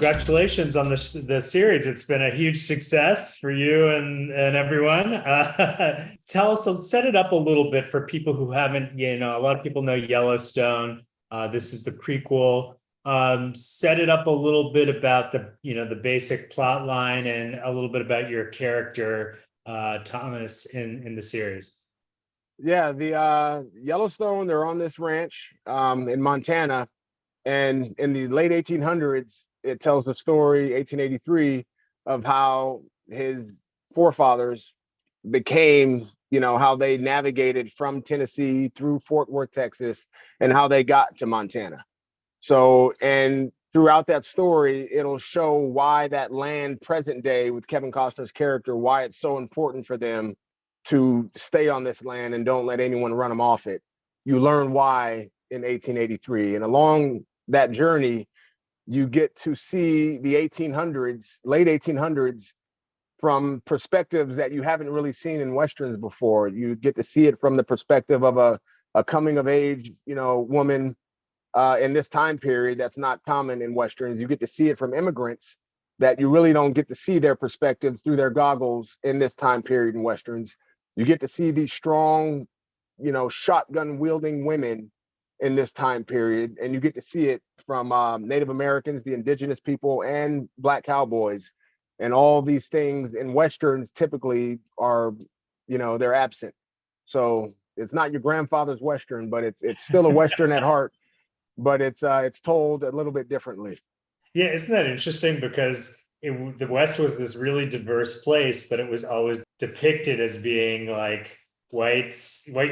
congratulations on the series. It's been a huge success for you and everyone. Tell us, set it up a little bit for people who haven't, a lot of people know Yellowstone. This is the prequel. Set it up a little bit about the basic plot line and a little bit about your character, Thomas, in the series. Yeah, the Yellowstone, they're on this ranch in Montana. And in the late 1800s, it tells the story, 1883, of how his forefathers became, how they navigated from Tennessee through Fort Worth, Texas, and how they got to Montana. So, and throughout that story, it'll show why that land present day with Kevin Costner's character, why it's so important for them to stay on this land and don't let anyone run them off it. You learn why in 1883. And along that journey, you get to see the 1800s, late 1800s, from perspectives that you haven't really seen in Westerns before. You get to see it from the perspective of a coming of age, woman in this time period that's not common in Westerns. You get to see it from immigrants that you really don't get to see their perspectives through their goggles in this time period in Westerns. You get to see these strong, shotgun wielding women in this time period, and you get to see it from Native Americans, the indigenous people, and Black cowboys. And all these things in Westerns typically are, they're absent. So it's not your grandfather's Western, but it's still a Western at heart, but it's told a little bit differently. Yeah, isn't that interesting? Because the West was this really diverse place, but it was always depicted as being like white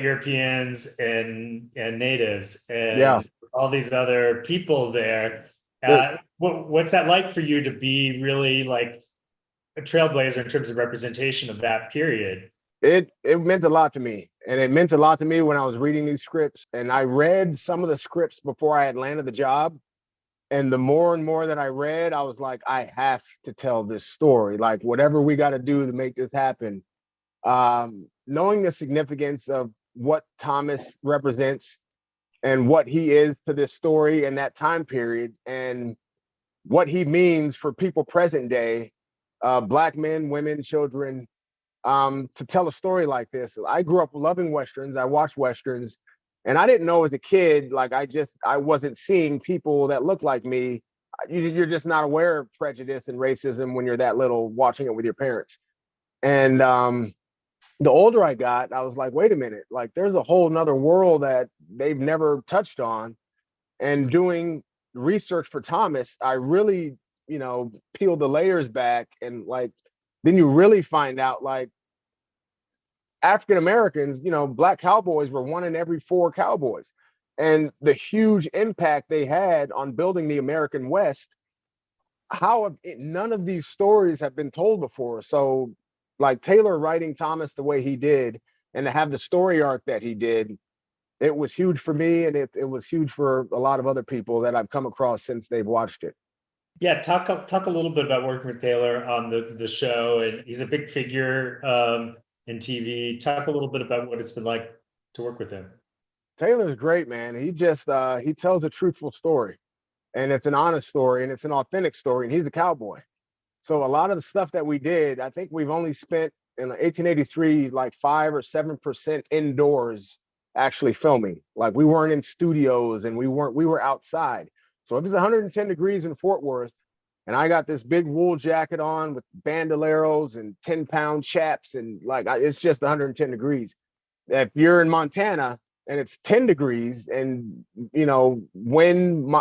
Europeans and natives and all these other people there. What's that like for you to be really like a trailblazer in terms of representation of that period? It meant a lot to me. And it meant a lot to me when I was reading these scripts. And I read some of the scripts before I had landed the job. And the more and more that I read, I was like, I have to tell this story. Like, whatever we got to do to make this happen. Knowing the significance of what Thomas represents and what he is to this story and that time period, and what he means for people present day, Black men, women, children, to tell a story like this. I grew up loving Westerns. I watched Westerns. And I didn't know as a kid, like I wasn't seeing people that look like me. You're just not aware of prejudice and racism when you're that little, watching it with your parents. And the older I got, I was like, wait a minute, like there's a whole nother world that they've never touched on. And doing research for Thomas, I really, peeled the layers back, and like, then you really find out like African Americans, Black cowboys were one in every four cowboys. And the huge impact they had on building the American West, none of these stories have been told before. So like Taylor writing Thomas the way he did, and to have the story arc that he did, it was huge for me, and it was huge for a lot of other people that I've come across since they've watched it. Yeah, talk a little bit about working with Taylor on the show, and he's a big figure in TV. Talk a little bit about what it's been like to work with him. Taylor's great, man. He just he tells a truthful story, and it's an honest story, and it's an authentic story, and he's a cowboy. So a lot of the stuff that we did, I think we've only spent in 1883 like 5 or 7% indoors actually filming. Like we weren't in studios, and we were outside. So if it's 110 degrees in Fort Worth, and I got this big wool jacket on with bandoleros and 10-pound chaps, and like it's just 110 degrees. If you're in Montana and it's 10 degrees and wind,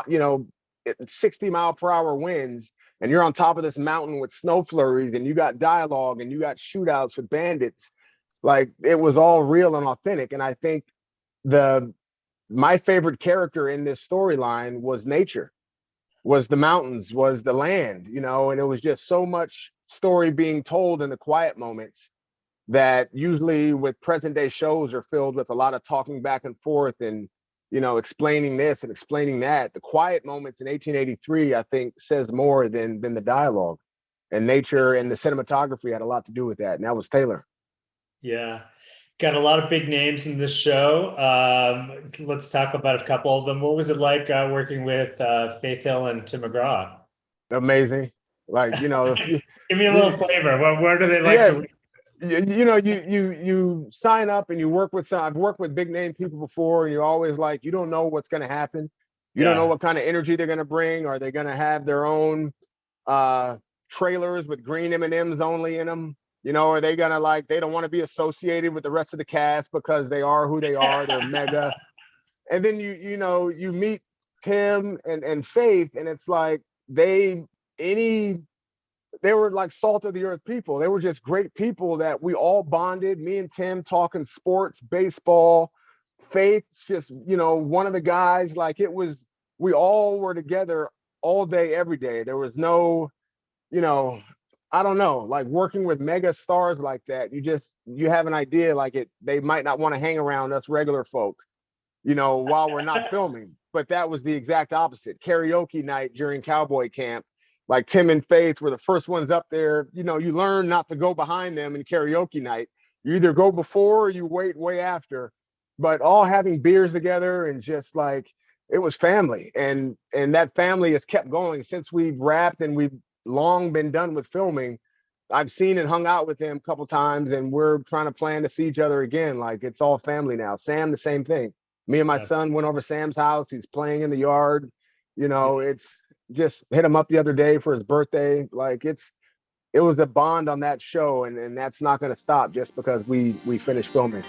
60-mile-per-hour winds, and you're on top of this mountain with snow flurries, and you got dialogue and you got shootouts with bandits, like it was all real and authentic. And I think my favorite character in this storyline was nature, was the mountains, was the land, and it was just so much story being told in the quiet moments that usually with present day shows are filled with a lot of talking back and forth and, explaining this and explaining that. The quiet moments in 1883, I think, says more than the dialogue, and nature and the cinematography had a lot to do with that. And that was Taylor. Yeah. Got a lot of big names in this show. Let's talk about a couple of them. What was it like working with Faith Hill and Tim McGraw? amazing. Like, Give me a little flavor. Where do they like yeah, to? you sign up and you work with some. I've worked with big name people before, and you're always like, you don't know what's going to happen. You don't know Yeah. what kind of energy they're going to bring. Are they going to have their own uh trailers with green M&Ms only in them? Are they gonna, like, they don't want to be associated with the rest of the cast because they are who they are. They're mega. And then you meet Tim and Faith, and it's like any they were like salt of the earth people. They were just great people that we all bonded. Me and Tim talking sports, baseball. Faith's just, one of the guys. Like, we all were together all day, every day. There was no, you know, I don't know, like working with mega stars like that. You have an idea like they might not want to hang around us regular folk, while we're not filming. But that was the exact opposite. Karaoke night during cowboy camp, like Tim and Faith were the first ones up there. You learn not to go behind them in karaoke night. You either go before or you wait way after. But all having beers together and just like, it was family. And that family has kept going since we've wrapped and we've long been done with filming. I've seen and hung out with them a couple times, and we're trying to plan to see each other again. Like, it's all family now. Sam, the same thing. Me and my son went over Sam's house. He's playing in the yard. It's just hit him up the other day for his birthday. Like, it was a bond on that show, and that's not going to stop just because we finished filming.